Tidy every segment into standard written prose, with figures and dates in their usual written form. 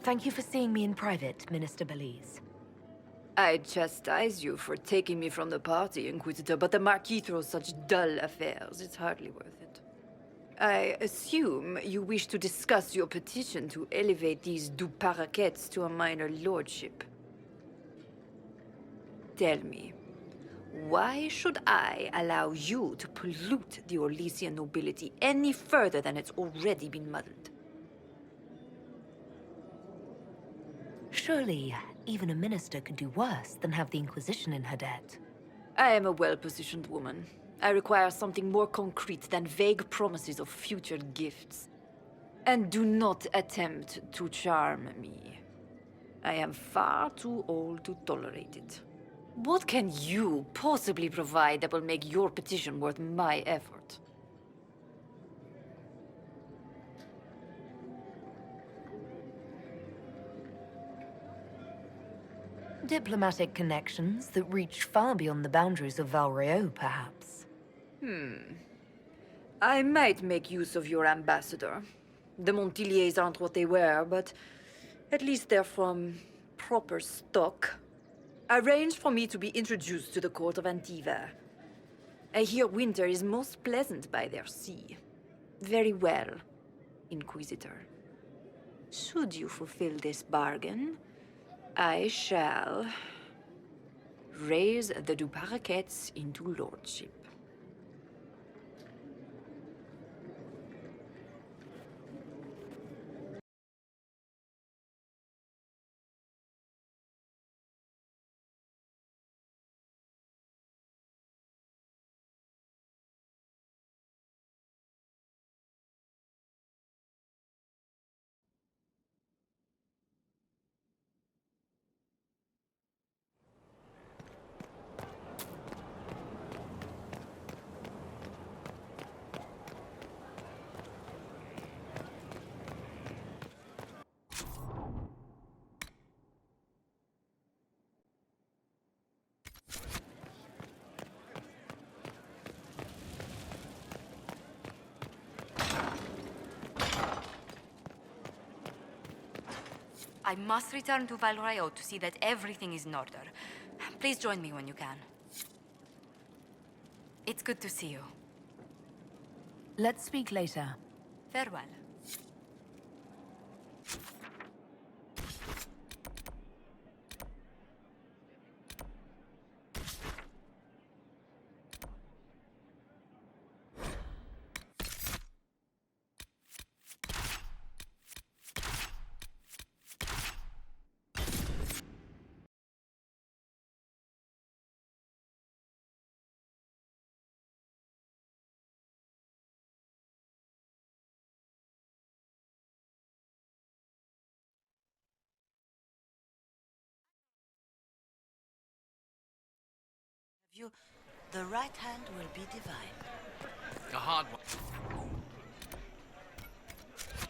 Thank you for seeing me in private, Minister Belize. I chastise you for taking me from the party, Inquisitor, but the Marquis throws such dull affairs. It's hardly worth it. I assume you wish to discuss your petition to elevate these du Paraquets to a minor lordship. Tell me, why should I allow you to pollute the Orlesian nobility any further than it's already been muddled? Surely, even a minister could do worse than have the Inquisition in her debt. I am a well-positioned woman. I require something more concrete than vague promises of future gifts. And do not attempt to charm me. I am far too old to tolerate it. What can you possibly provide that will make your petition worth my effort? Diplomatic connections that reach far beyond the boundaries of Valrio, perhaps. I might make use of your ambassador. The Montiliers aren't what they were, but at least they're from proper stock. Arrange for me to be introduced to the court of Antiva. I hear winter is most pleasant by their sea. Very well, Inquisitor. Should you fulfill this bargain, I shall raise the du Paraquets into lordship. I must return to Valrayo to see that everything is in order. Please join me when you can. It's good to see you. Let's speak later. Farewell. You, the right hand will be divine. A hard one.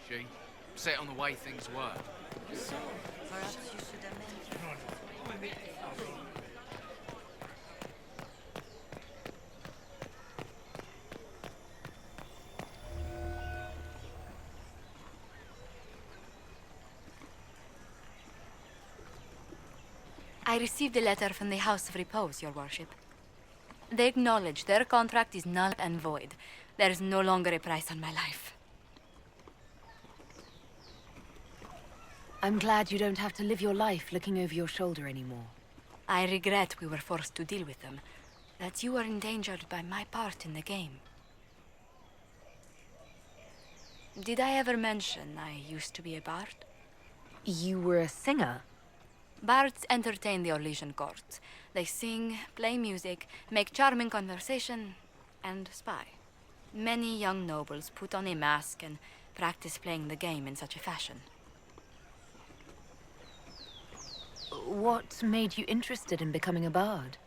She set on the way things were. So, perhaps you should amend. I received a letter from the House of Repose, Your Worship. They acknowledge their contract is null and void. There is no longer a price on my life. I'm glad you don't have to live your life looking over your shoulder anymore. I regret we were forced to deal with them, that you were endangered by my part in the game. Did I ever mention I used to be a bard? You were a singer? Bards entertain the Orlesian court. They sing, play music, make charming conversation, and spy. Many young nobles put on a mask and practice playing the game in such a fashion. What made you interested in becoming a bard?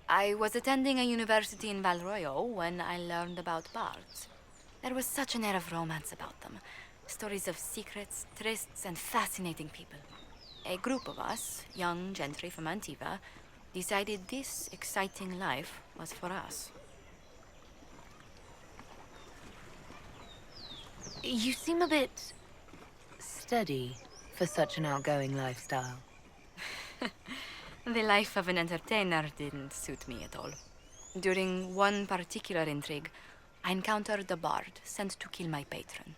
I was attending a university in Valroyo when I learned about bards. There was such an air of romance about them. Stories of secrets, trysts, and fascinating people. A group of us, young gentry from Antiva, decided this exciting life was for us. You seem a bit steady. for such an outgoing lifestyle. The life of an entertainer didn't suit me at all. During one particular intrigue, I encountered a bard sent to kill my patron.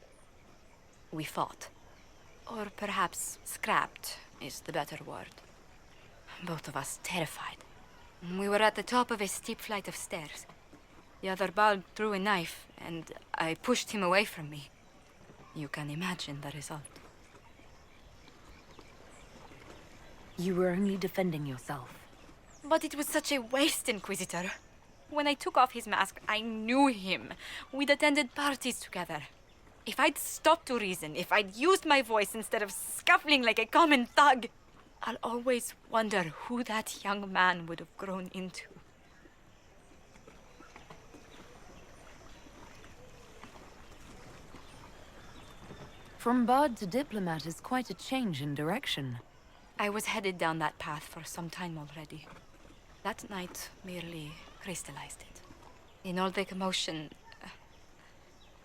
We fought. Or perhaps scrapped is the better word. Both of us terrified. We were at the top of a steep flight of stairs. The other bard threw a knife, and I pushed him away from me. You can imagine the result. You were only defending yourself. But it was such a waste, Inquisitor. When I took off his mask, I knew him. We'd attended parties together. If I'd stopped to reason, if I'd used my voice instead of scuffling like a common thug, I'll always wonder who that young man would have grown into. From bard to diplomat is quite a change in direction. I was headed down that path for some time already. That night merely crystallized it. In all the commotion...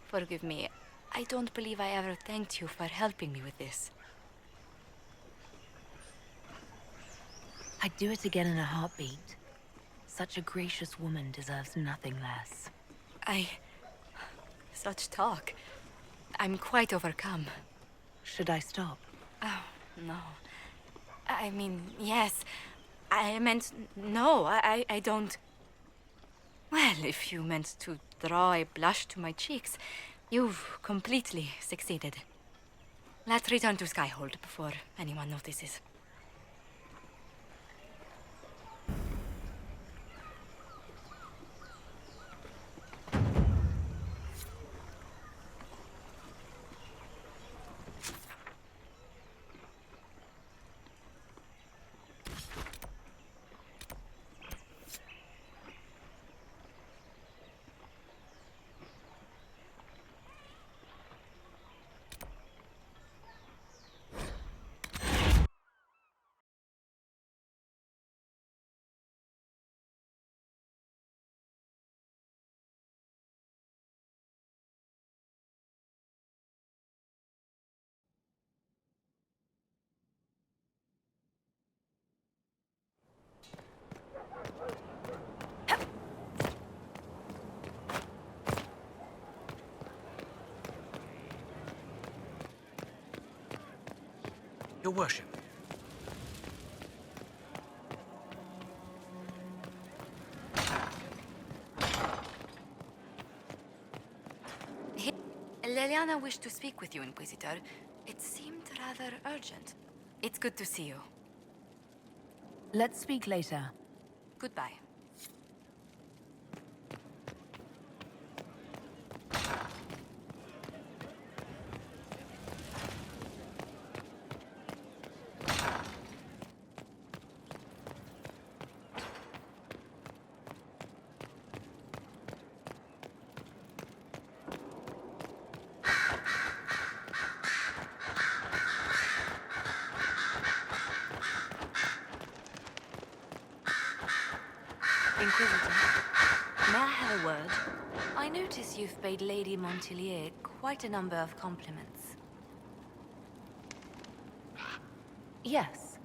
forgive me, I don't believe I ever thanked you for helping me with this. I'd do it again in a heartbeat. Such a gracious woman deserves nothing less. Such talk. I'm quite overcome. Should I stop? Oh, no. I mean, yes. I meant, no, I don't... Well, if you meant to draw a blush to my cheeks, you've completely succeeded. Let's return to Skyhold before anyone notices. Your worship. Leliana wished to speak with you, Inquisitor. It seemed rather urgent. It's good to see you. Let's speak later. Goodbye. Inquisitor, may I have a word? I notice you've paid Lady Montilier quite a number of compliments. Yes.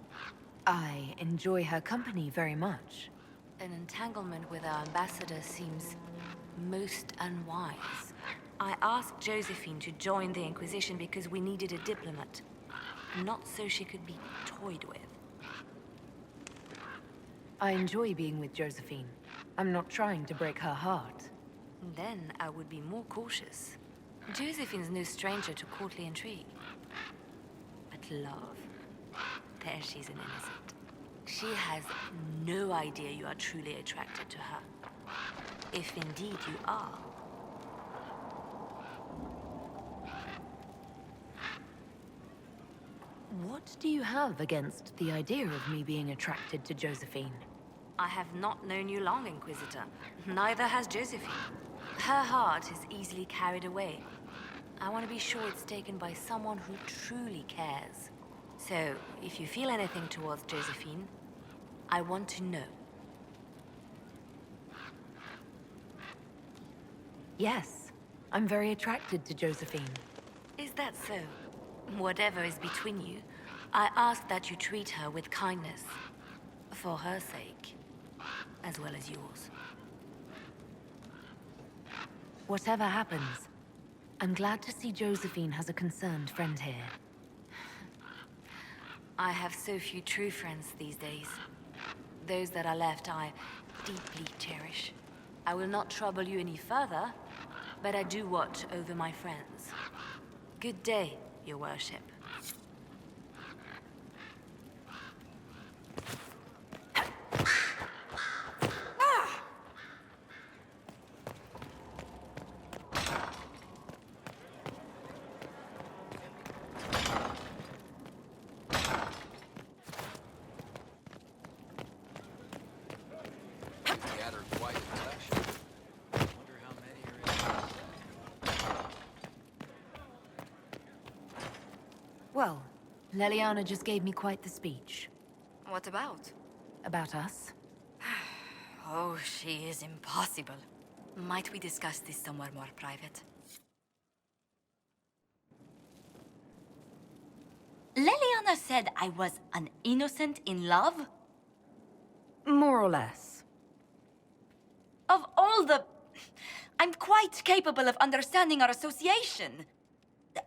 I enjoy her company very much. An entanglement with our ambassador seems most unwise. I asked Josephine to join the Inquisition because we needed a diplomat, not so she could be toyed with. I enjoy being with Josephine. I'm not trying to break her heart. Then I would be more cautious. Josephine's no stranger to courtly intrigue. But love, there she's an innocent. She has no idea you are truly attracted to her. If indeed you are. What do you have against the idea of me being attracted to Josephine? I have not known you long, Inquisitor. Neither has Josephine. Her heart is easily carried away. I want to be sure it's taken by someone who truly cares. So, if you feel anything towards Josephine, I want to know. Yes, I'm very attracted to Josephine. Is that so? Whatever is between you, I ask that you treat her with kindness. For her sake, as well as yours. Whatever happens, I'm glad to see Josephine has a concerned friend here. I have so few true friends these days. Those that are left I deeply cherish. I will not trouble you any further, but I do watch over my friends. Good day, your worship. Gathered quite a collection. Wonder how many are in here. Well, Leliana just gave me quite the speech. What about? About us. Oh, she is impossible. Might we discuss this somewhere more private? Leliana said I was an innocent in love? More or less. Of all the... I'm quite capable of understanding our association.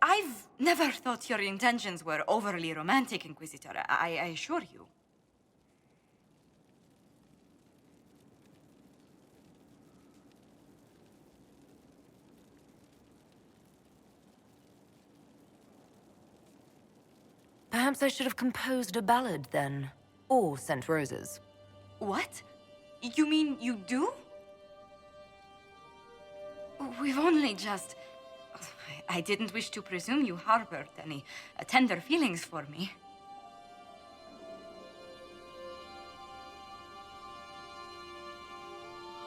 I've never thought your intentions were overly romantic, Inquisitor. I assure you. Perhaps I should have composed a ballad then. Or sent roses. What? You mean you do? We've only just... I didn't wish to presume you harbored any tender feelings for me.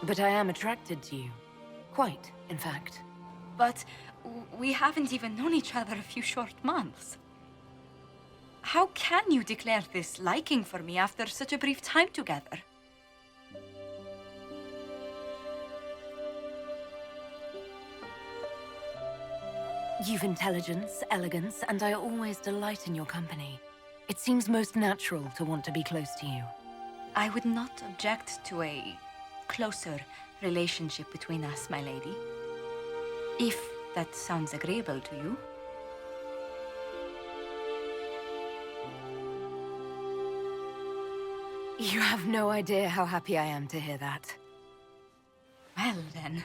But I am attracted to you. Quite, in fact. But we haven't even known each other a few short months. How can you declare this liking for me after such a brief time together? You've intelligence, elegance, and I always delight in your company. It seems most natural to want to be close to you. I would not object to a closer relationship between us, my lady. If that sounds agreeable to you. You have no idea how happy I am to hear that. Well, then.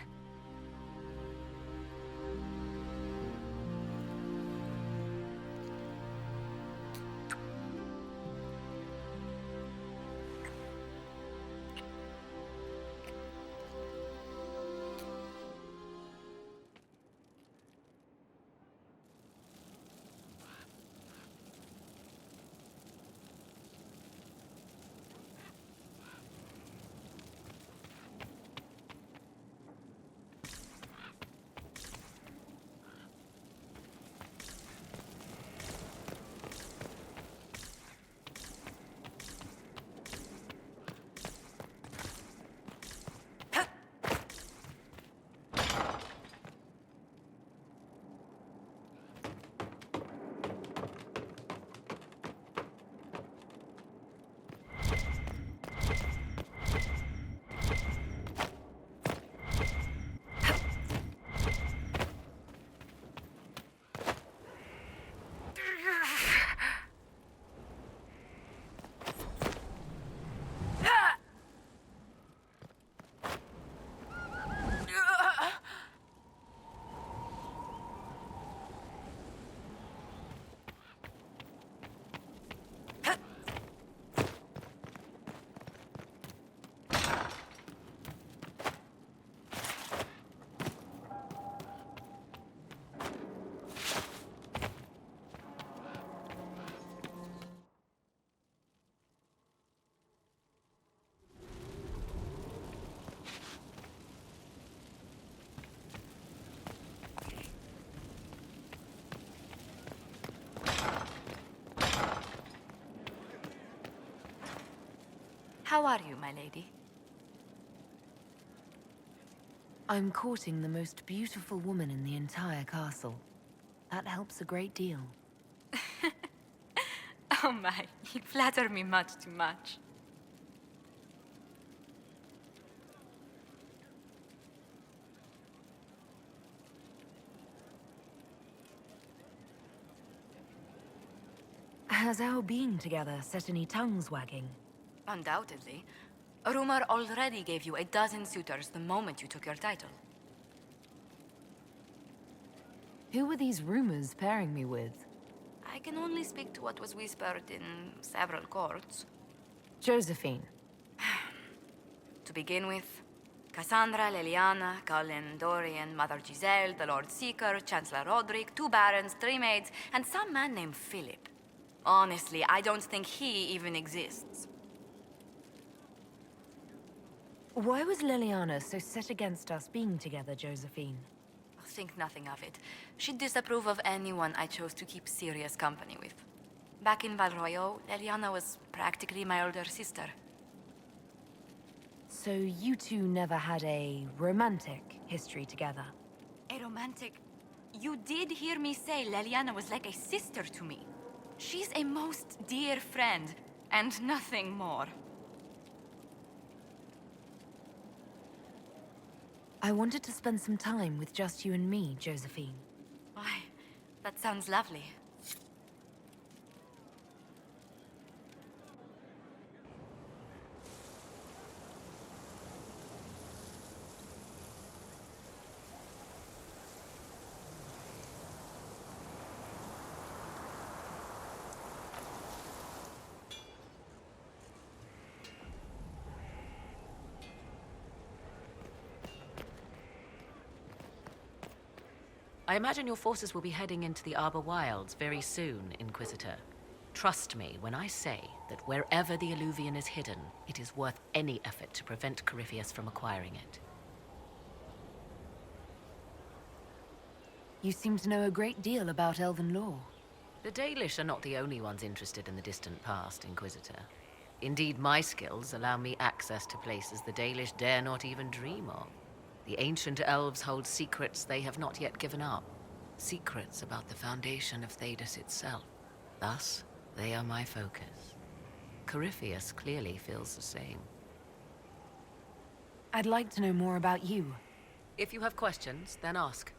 How are you, my lady? I'm courting the most beautiful woman in the entire castle. That helps a great deal. Oh my, you flatter me much too much. Has our being together set any tongues wagging? Undoubtedly. Rumor already gave you a dozen suitors the moment you took your title. Who were these rumors pairing me with? I can only speak to what was whispered in several courts. Josephine. To begin with, Cassandra, Leliana, Cullen, Dorian, Mother Giselle, the Lord Seeker, Chancellor Roderick, 2 barons, 3 maids, and some man named Philip. Honestly, I don't think he even exists. Why was Liliana so set against us being together, Josephine? Think nothing of it. She'd disapprove of anyone I chose to keep serious company with. Back in Valroyo, Leliana was practically my older sister. So you two never had a romantic history together? A romantic... You did hear me say Leliana was like a sister to me. She's a most dear friend, and nothing more. I wanted to spend some time with just you and me, Josephine. Why, that sounds lovely. I imagine your forces will be heading into the Arbor Wilds very soon, Inquisitor. Trust me when I say that wherever the Alluvian is hidden, it is worth any effort to prevent Corypheus from acquiring it. You seem to know a great deal about elven law. The Dalish are not the only ones interested in the distant past, Inquisitor. Indeed, my skills allow me access to places the Dalish dare not even dream of. The ancient elves hold secrets they have not yet given up. Secrets about the foundation of Thedas itself. Thus, they are my focus. Corypheus clearly feels the same. I'd like to know more about you. If you have questions, then ask.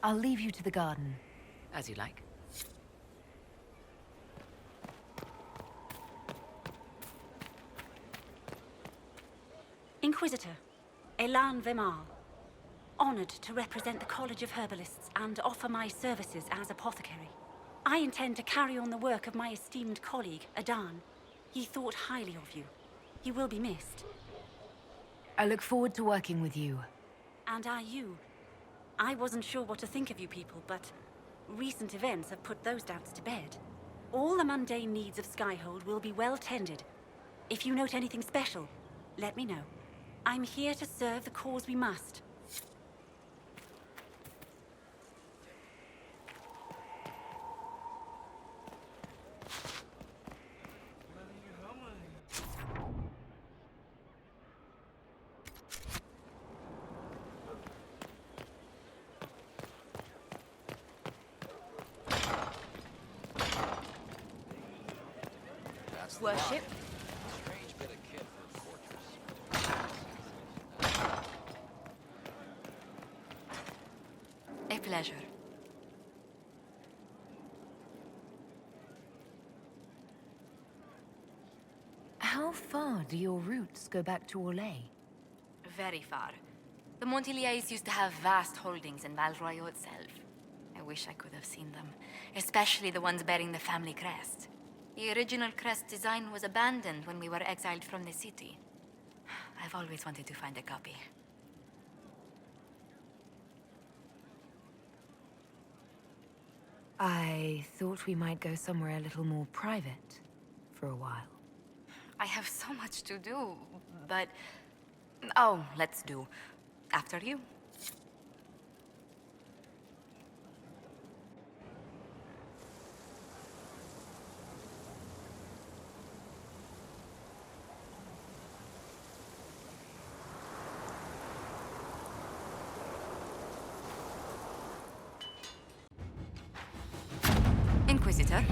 I'll leave you to the garden. As you like. Inquisitor, Elan Vimar. Honored to represent the College of Herbalists and offer my services as apothecary. I intend to carry on the work of my esteemed colleague, Adan. He thought highly of you. You will be missed. I look forward to working with you. And are you? I wasn't sure what to think of you people, but recent events have put those doubts to bed. All the mundane needs of Skyhold will be well tended. If you note anything special, let me know. I'm here to serve the cause we must. Worship? Strange bit of kit for a fortress. A pleasure. How far do your roots go back to Orlais? Very far. The Montiliers used to have vast holdings in Valroyo itself. I wish I could have seen them, especially the ones bearing the family crest. The original crest design was abandoned when we were exiled from the city. I've always wanted to find a copy. I thought we might go somewhere a little more private for a while. I have so much to do, but... Oh, let's do. After you. Inquisitor,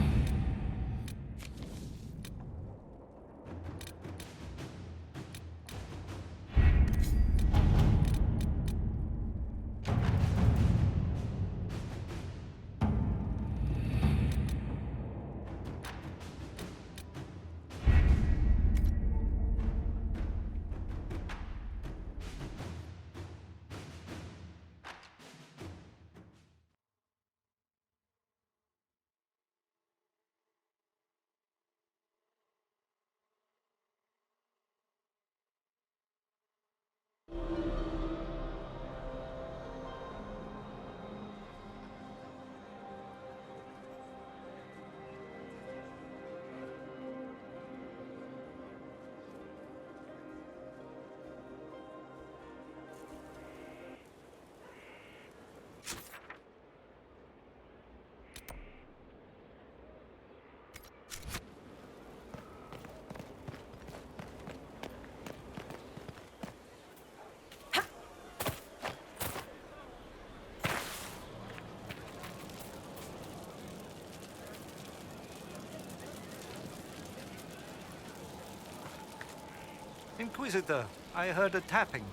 Inquisitor, I heard a tapping.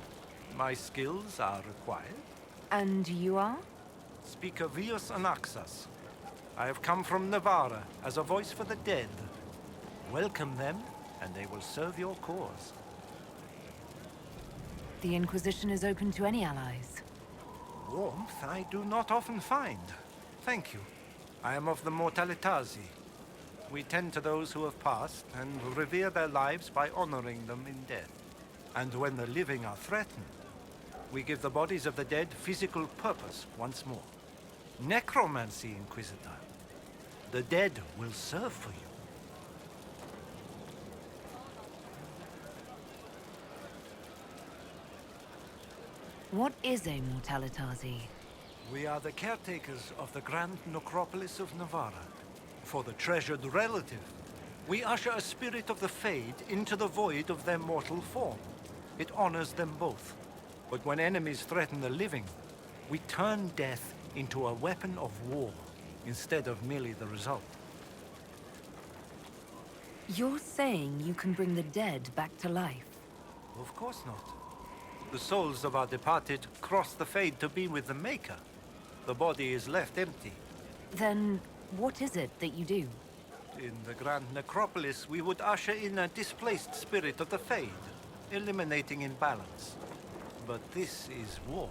My skills are required. And you are? Speaker Vios Anaxas. I have come from Navarra as a voice for the dead. Welcome them, and they will serve your cause. The Inquisition is open to any allies. Warmth I do not often find. Thank you. I am of the Mortalitazi. We tend to those who have passed and revere their lives by honoring them in death. And when the living are threatened, we give the bodies of the dead physical purpose once more. Necromancy, Inquisitor. The dead will serve for you. What is a Mortalitazi? We are the caretakers of the Grand Necropolis of Navarra. For the treasured relative, we usher a spirit of the Fade into the void of their mortal form. It honors them both. But when enemies threaten the living, we turn death into a weapon of war, instead of merely the result. You're saying you can bring the dead back to life? Of course not. The souls of our departed cross the Fade to be with the Maker. The body is left empty. Then what is it that you do? In the Grand Necropolis, we would usher in a displaced spirit of the Fade, eliminating imbalance. But this is war.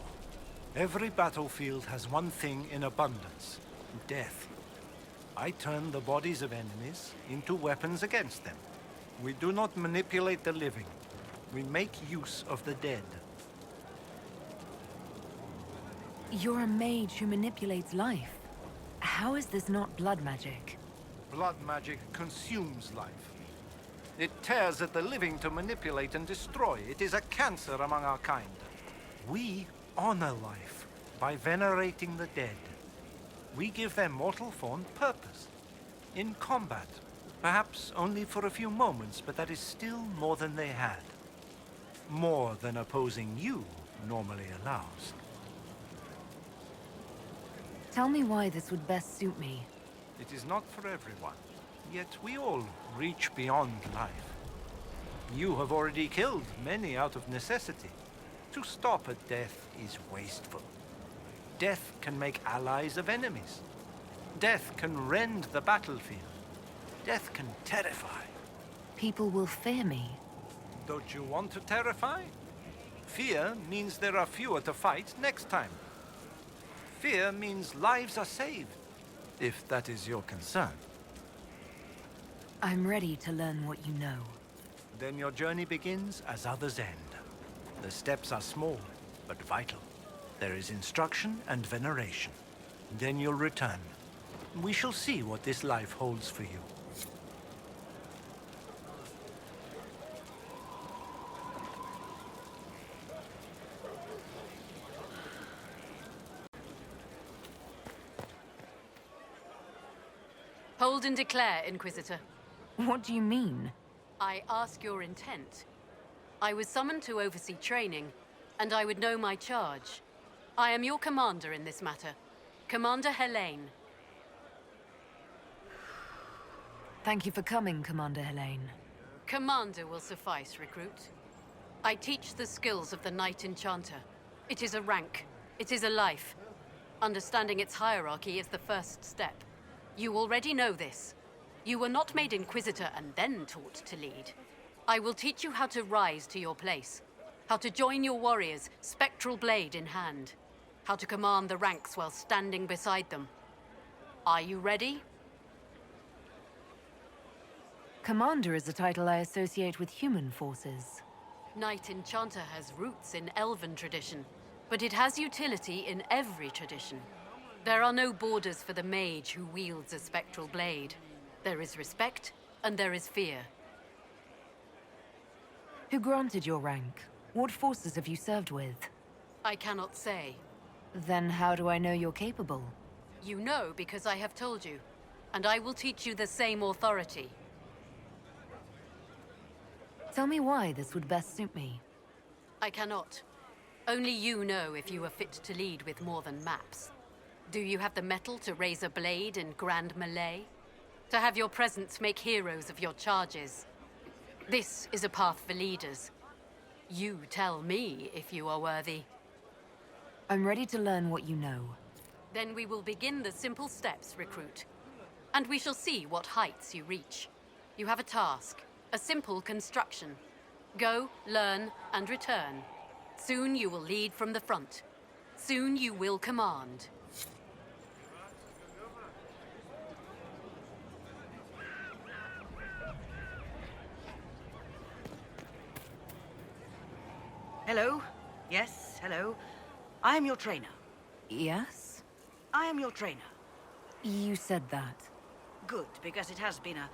Every battlefield has one thing in abundance: death. I turn the bodies of enemies into weapons against them. We do not manipulate the living. We make use of the dead. You're a mage who manipulates life. How is this not blood magic? Blood magic consumes life. It tears at the living to manipulate and destroy. It is a cancer among our kind. We honor life by venerating the dead. We give their mortal form purpose. In combat, perhaps only for a few moments, but that is still more than they had. More than opposing you normally allows. Tell me why this would best suit me. It is not for everyone, yet we all reach beyond life. You have already killed many out of necessity. To stop at death is wasteful. Death can make allies of enemies. Death can rend the battlefield. Death can terrify. People will fear me. Don't you want to terrify? Fear means there are fewer to fight next time. Fear means lives are saved, if that is your concern. I'm ready to learn what you know. Then your journey begins as others end. The steps are small, but vital. There is instruction and veneration. Then you'll return. We shall see what this life holds for you. Hold and declare, Inquisitor. What do you mean? I ask your intent. I was summoned to oversee training, and I would know my charge. I am your commander in this matter, Commander Helene. Thank you for coming, Commander Helene. Commander will suffice, recruit. I teach the skills of the Knight Enchanter. It is a rank. It is a life. Understanding its hierarchy is the first step. You already know this. You were not made Inquisitor and then taught to lead. I will teach you how to rise to your place, how to join your warriors, spectral blade in hand, how to command the ranks while standing beside them. Are you ready? Commander is a title I associate with human forces. Knight Enchanter has roots in Elven tradition, but it has utility in every tradition. There are no borders for the mage who wields a spectral blade. There is respect, and there is fear. Who granted your rank? What forces have you served with? I cannot say. Then how do I know you're capable? You know because I have told you, and I will teach you the same authority. Tell me why this would best suit me. I cannot. Only you know if you are fit to lead with more than maps. Do you have the mettle to raise a blade in grand melee? To have your presence make heroes of your charges? This is a path for leaders. You tell me if you are worthy. I'm ready to learn what you know. Then we will begin the simple steps, recruit. And we shall see what heights you reach. You have a task, a simple construction. Go, learn, and return. Soon you will lead from the front. Soon you will command. Hello? Yes, hello. I am your trainer. Yes? I am your trainer. You said that. Good, because it has been a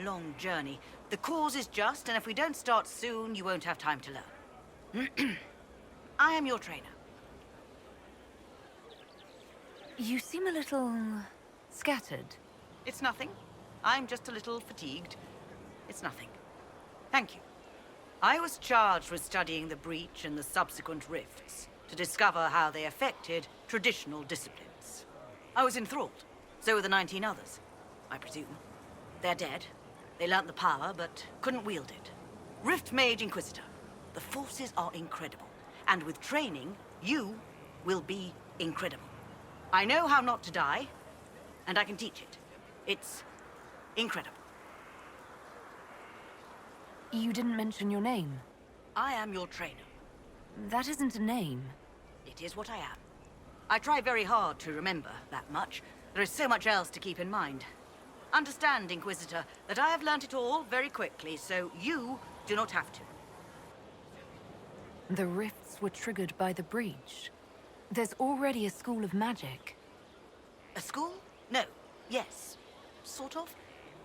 long journey. The cause is just, and if we don't start soon, you won't have time to learn. I am your trainer. You seem a little scattered. It's nothing. I'm just a little fatigued. It's nothing. Thank you. I was charged with studying the breach and the subsequent rifts to discover how they affected traditional disciplines. I was enthralled. So were the 19 others, I presume. They're dead. They learnt the power, but couldn't wield it. Rift Mage Inquisitor. The forces are incredible. And with training, you will be incredible. I know how not to die, and I can teach it. It's incredible. You didn't mention your name. I am your trainer. That isn't a name. It is what I am. I try very hard to remember that much. There is so much else to keep in mind. Understand, Inquisitor, that I have learnt it all very quickly, so you do not have to. The rifts were triggered by the breach. There's already a school of magic. A school? No. Yes. Sort of.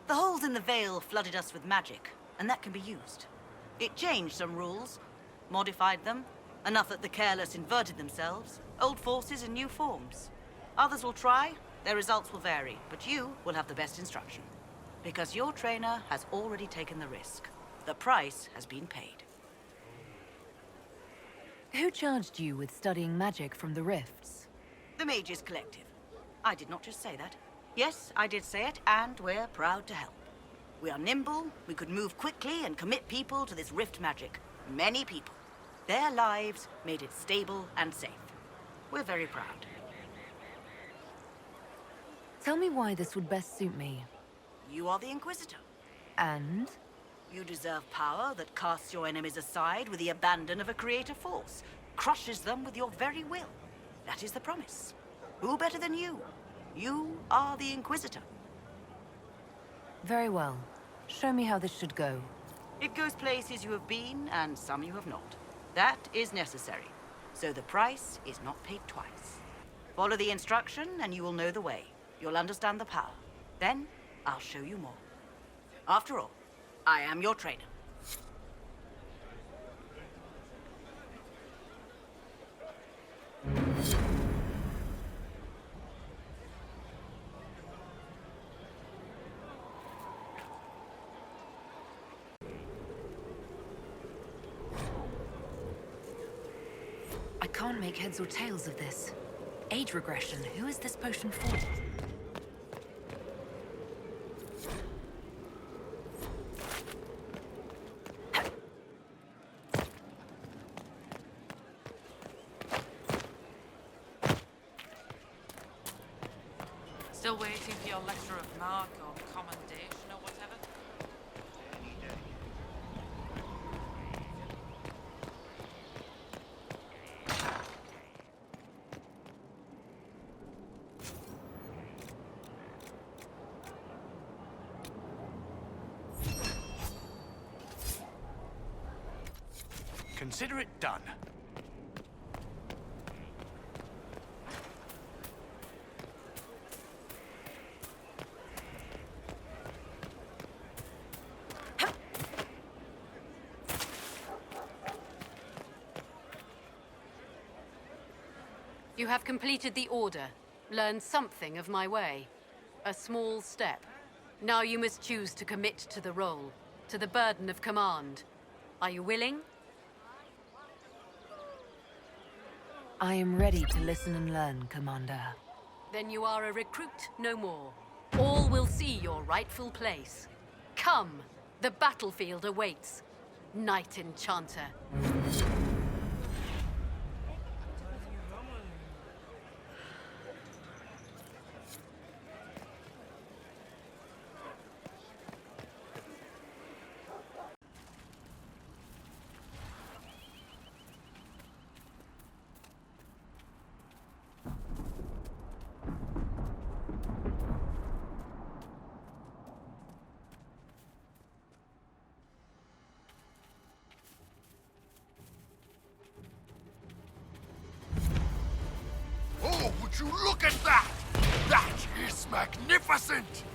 The holes in the veil flooded us with magic, and that can be used. It changed some rules, modified them, enough that the careless inverted themselves, old forces in new forms. Others will try, their results will vary, but you will have the best instruction. Because your trainer has already taken the risk. The price has been paid. Who charged you with studying magic from the rifts? The Mages Collective. I did not just say that. Yes, I did say it, and we're proud to help. We are nimble, we could move quickly and commit people to this rift magic. Many people. Their lives made it stable and safe. We're very proud. Tell me why this would best suit me. You are the Inquisitor. And? You deserve power that casts your enemies aside with the abandon of a creative force, crushes them with your very will. That is the promise. Who better than you? You are the Inquisitor. Very well. Show me how this should go. It goes places you have been, and some you have not. That is necessary. So the price is not paid twice. Follow the instruction, and you will know the way. You'll understand the power. Then, I'll show you more. After all, I am your trainer. I can't make heads or tails of this. Age regression, who is this potion for? Still waiting for your letter of marque or commendation or whatever? Consider it done. You have completed the order, learned something of my way. A small step. Now you must choose to commit to the role, to the burden of command. Are you willing? I am ready to listen and learn, Commander. Then you are a recruit no more. All will see your rightful place. Come, the battlefield awaits. Knight Enchanter. Oh, would you look at that? That is magnificent!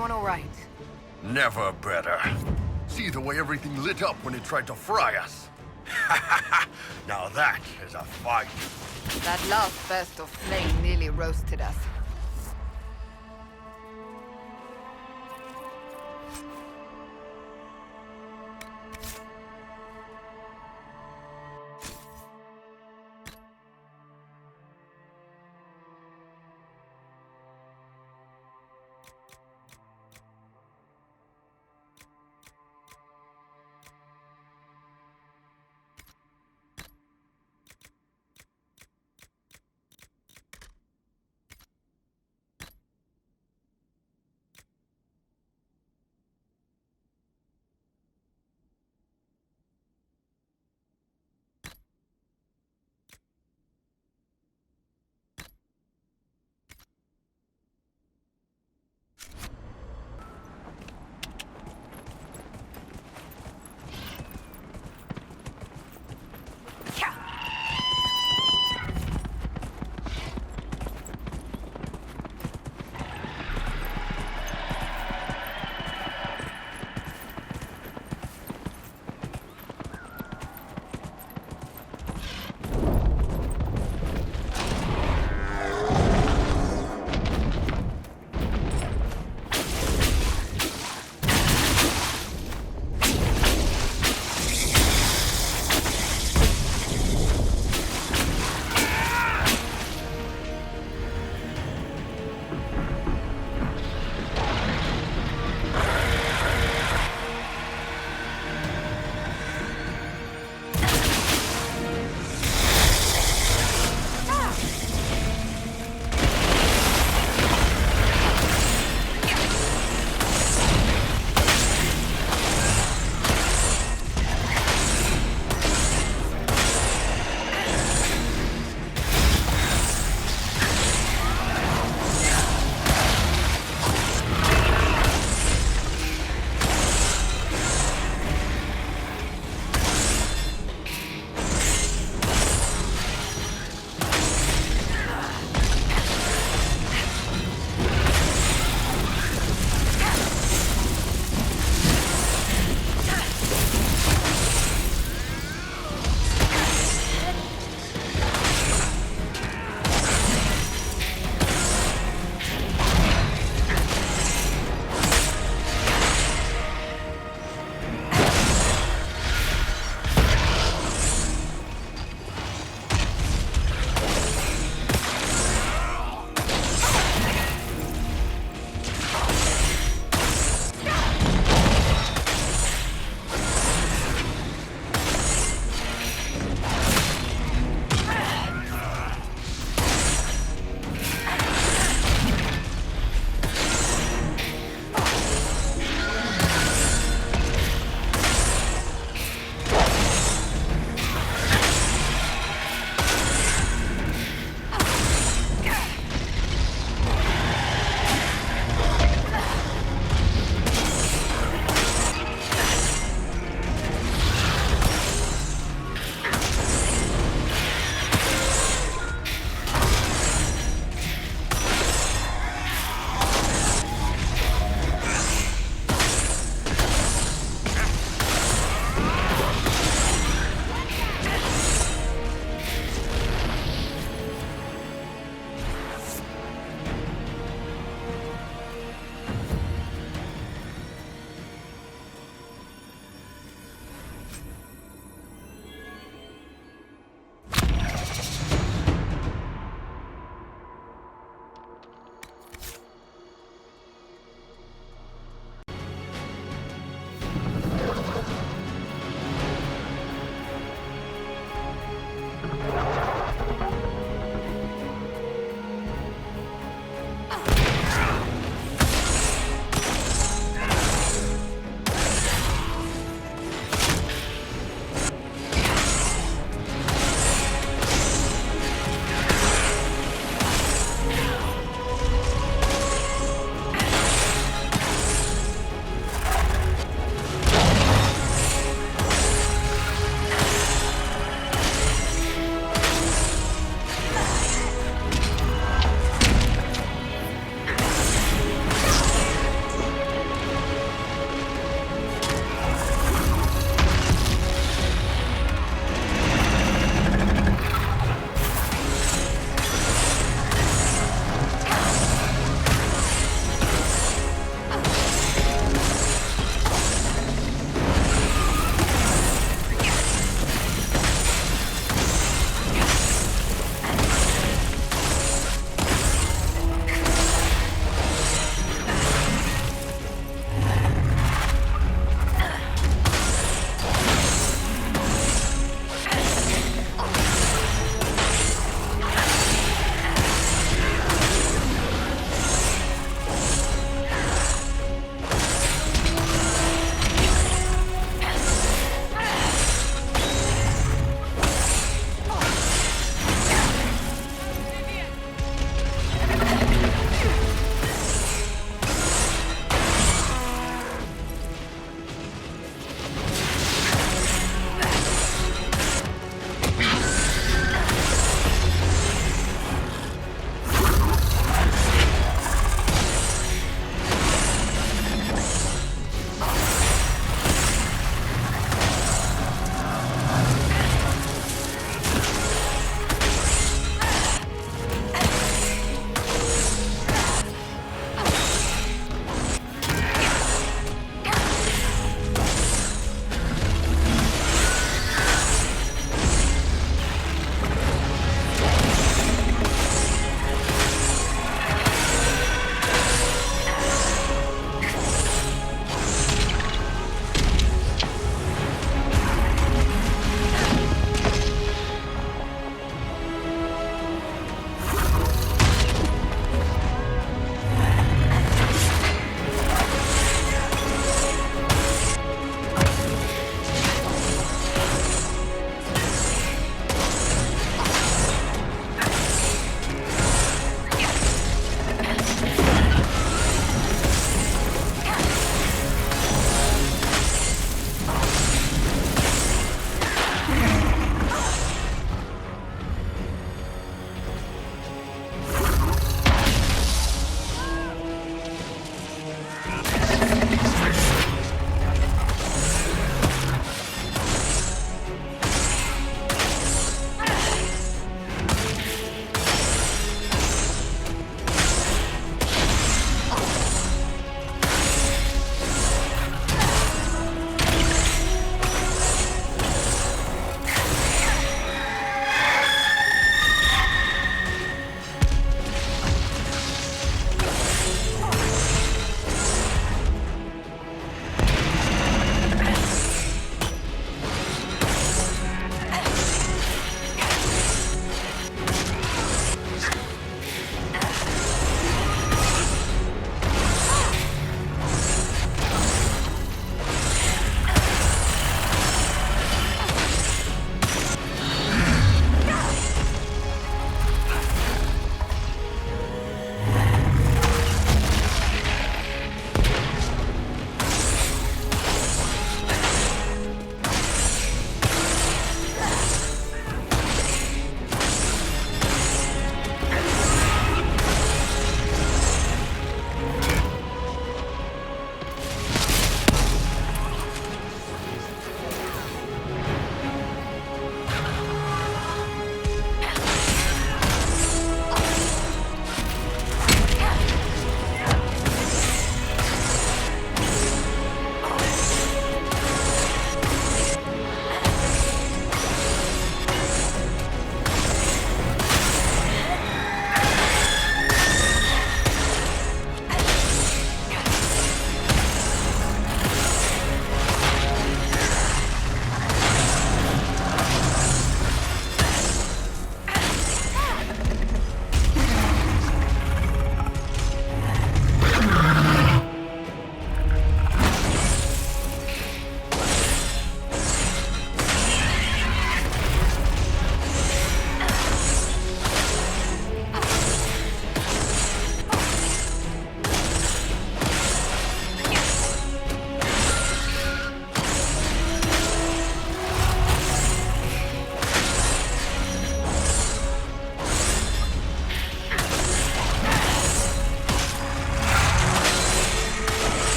everyone all right? Never better. See the way everything lit up when it tried to fry us? Now that is a fight. That last burst of flame nearly roasted us.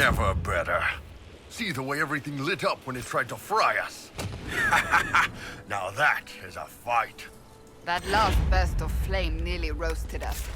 Never better. See the way everything lit up when it tried to fry us? Now that is a fight. That last burst of flame nearly roasted us.